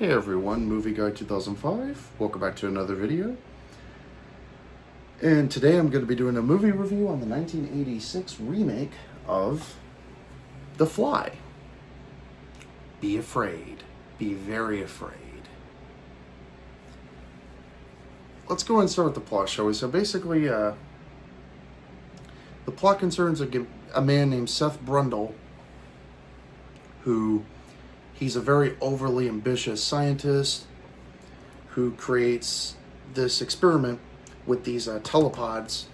Hey everyone, MovieGuy 2005. Welcome back to another video. And today I'm going to be doing a movie review on the 1986 remake of The Fly. Be afraid. Be very afraid. Let's go and start with the plot, shall we? So basically, the plot concerns a man named Seth Brundle, who he's a very overly ambitious scientist who creates this experiment with these telepods,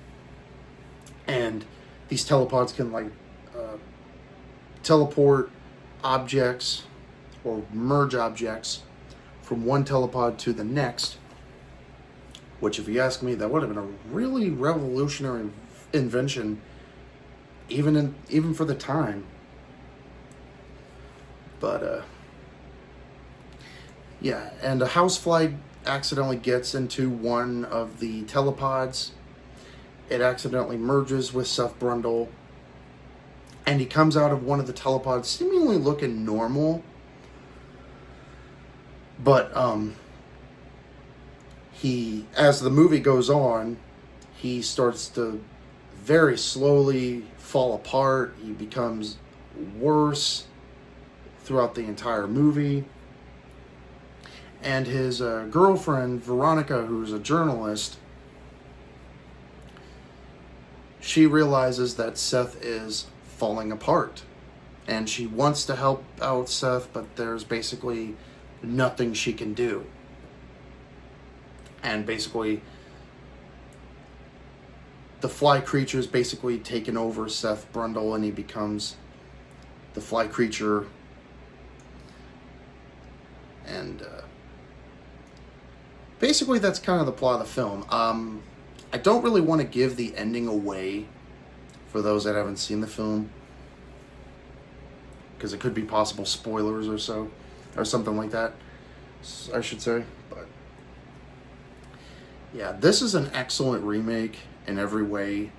and these telepods can teleport objects or merge objects from one telepod to the next, which, if you ask me, that would have been a really revolutionary invention even for the time. But yeah, and a housefly accidentally gets into one of the telepods. It accidentally merges with Seth Brundle, and he comes out of one of the telepods seemingly looking normal. But as the movie goes on, he starts to very slowly fall apart. He becomes worse throughout the entire movie. And his girlfriend, Veronica, who's a journalist, she realizes that Seth is falling apart. And she wants to help out Seth, but there's basically nothing she can do. And basically, the fly creature's basically taken over Seth Brundle, and he becomes the fly creature. And basically, that's kind of the plot of the film. I don't really want to give the ending away for those that haven't seen the film, because it could be possible spoilers or something like that, I should say. But yeah, this is an excellent remake in every way.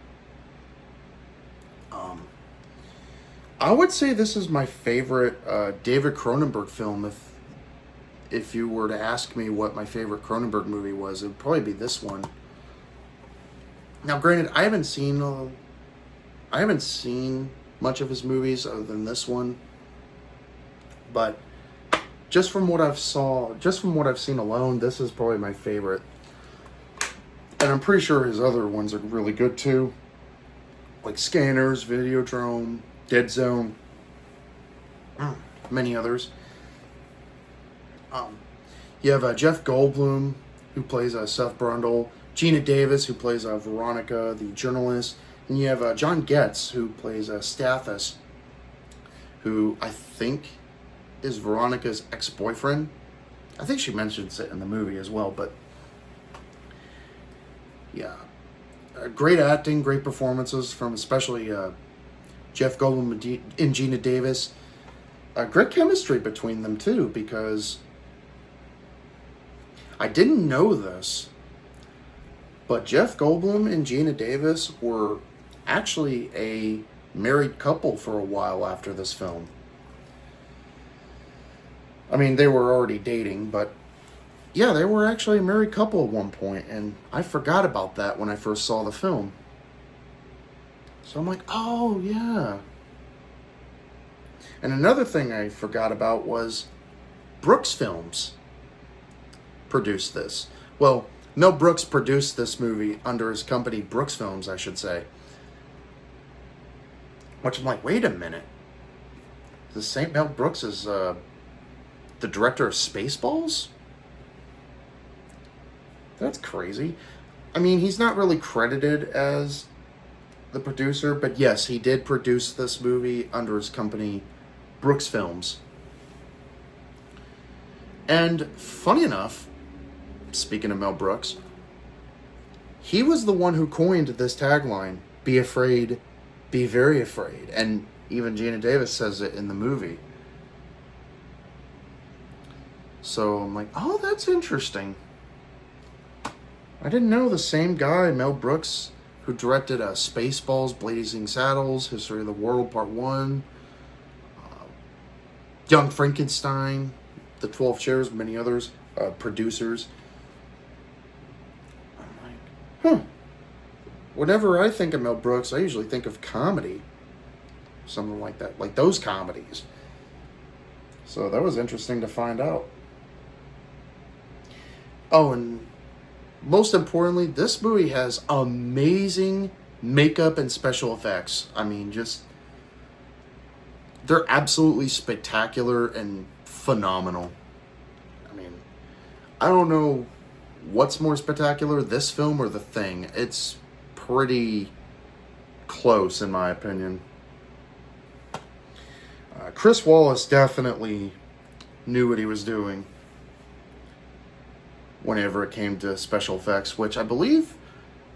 I would say this is my favorite David Cronenberg film. If you were to ask me what my favorite Cronenberg movie was, it would probably be this one. Now, granted, I haven't seen much of his movies other than this one, but just from what I've seen alone, this is probably my favorite. And I'm pretty sure his other ones are really good too, like Scanners, Videodrome, Dead Zone, many others. You have Jeff Goldblum, who plays Seth Brundle, Gina Davis, who plays Veronica, the journalist, and you have John Getz, who plays Stathis, who I think is Veronica's ex-boyfriend. I think she mentions it in the movie as well, but yeah. Great acting, great performances from especially Jeff Goldblum and Gina Davis. Great chemistry between them too, because I didn't know this, but Jeff Goldblum and Gina Davis were actually a married couple for a while after this film. I mean, they were already dating, but yeah, they were actually a married couple at one point, and I forgot about that when I first saw the film. So I'm like, oh yeah. And another thing I forgot about was Brooks Films produced this. Well, Mel Brooks produced this movie under his company, Brooks Films, I should say. Which I'm like, wait a minute. The same Mel Brooks is the director of Spaceballs? That's crazy. I mean, he's not really credited as the producer, but yes, he did produce this movie under his company, Brooks Films. And funny enough, speaking of Mel Brooks, he was the one who coined this tagline, "Be afraid, be very afraid." And even Gina Davis says it in the movie. So I'm like, oh, that's interesting. I didn't know the same guy, Mel Brooks, who directed Spaceballs, Blazing Saddles, History of the World Part 1, Young Frankenstein, The 12 Chairs, many others, producers. I'm like, whenever I think of Mel Brooks, I usually think of comedy. Something like that. Like those comedies. So that was interesting to find out. Oh, and most importantly, this movie has amazing makeup and special effects. I mean, just... they're absolutely spectacular and phenomenal. I mean, I don't know what's more spectacular, this film or The Thing. It's pretty close, in my opinion. Chris Wallace definitely knew what he was doing whenever it came to special effects, which I believe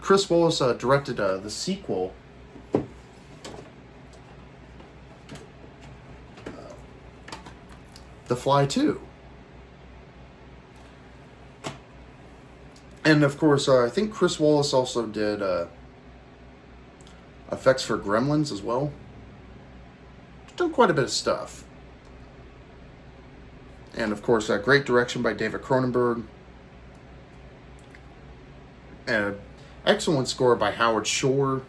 Chris Wallace directed the sequel. The Fly 2. And of course, I think Chris Wallace also did effects for Gremlins as well. He's done quite a bit of stuff. And of course, great direction by David Cronenberg. And excellent score by Howard Shore,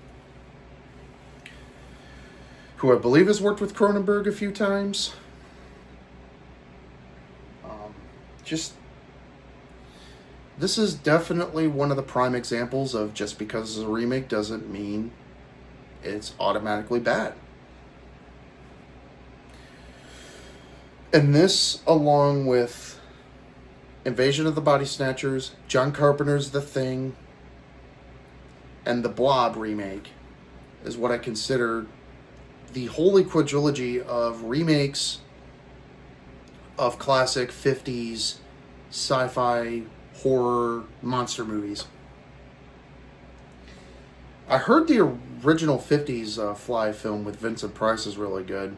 who I believe has worked with Cronenberg a few times. This is definitely one of the prime examples of just because it's a remake doesn't mean it's automatically bad. And this, along with Invasion of the Body Snatchers, John Carpenter's The Thing, and the Blob remake, is what I consider the holy quadrilogy of remakes of classic 50s sci-fi horror monster movies. I heard the original 50s Fly film with Vincent Price is really good,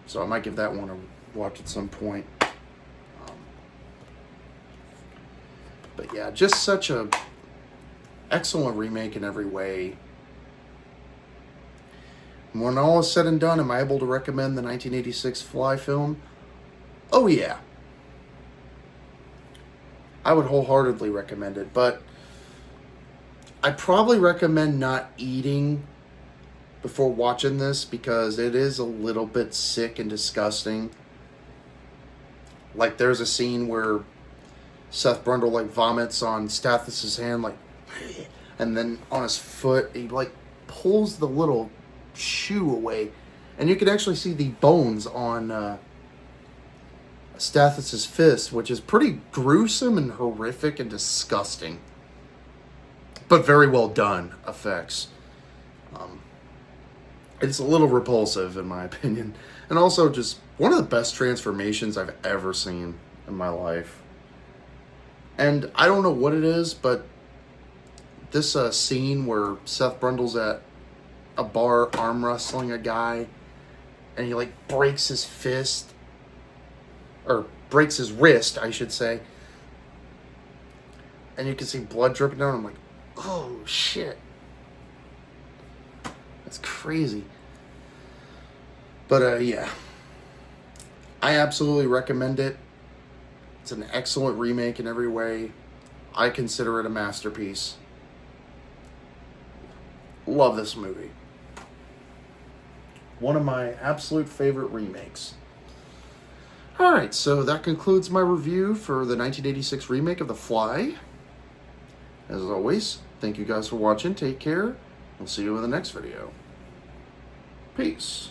so I might give that one a watch at some point. But yeah, just such a excellent remake in every way. When all is said and done, am I able to recommend the 1986 Fly film? Oh yeah. I would wholeheartedly recommend it, but I probably recommend not eating before watching this because it is a little bit sick and disgusting. Like there's a scene where Seth Brundle like vomits on Stathis' hand, like, and then on his foot he like pulls the little shoe away, and you can actually see the bones on Stathis' fist, which is pretty gruesome and horrific and disgusting, but very well done effects. It's a little repulsive in my opinion, and also just one of the best transformations I've ever seen in my life. And I don't know what it is, but this scene where Seth Brundle's at a bar arm wrestling a guy, and he like breaks his fist, or breaks his wrist, I should say, and you can see blood dripping down. I'm like, oh shit, that's crazy. But yeah, I absolutely recommend it. It's an excellent remake in every way. I consider it a masterpiece. Love this movie. One of my absolute favorite remakes. Alright, so that concludes my review for the 1986 remake of The Fly. As always, thank you guys for watching. Take care. We'll see you in the next video. Peace.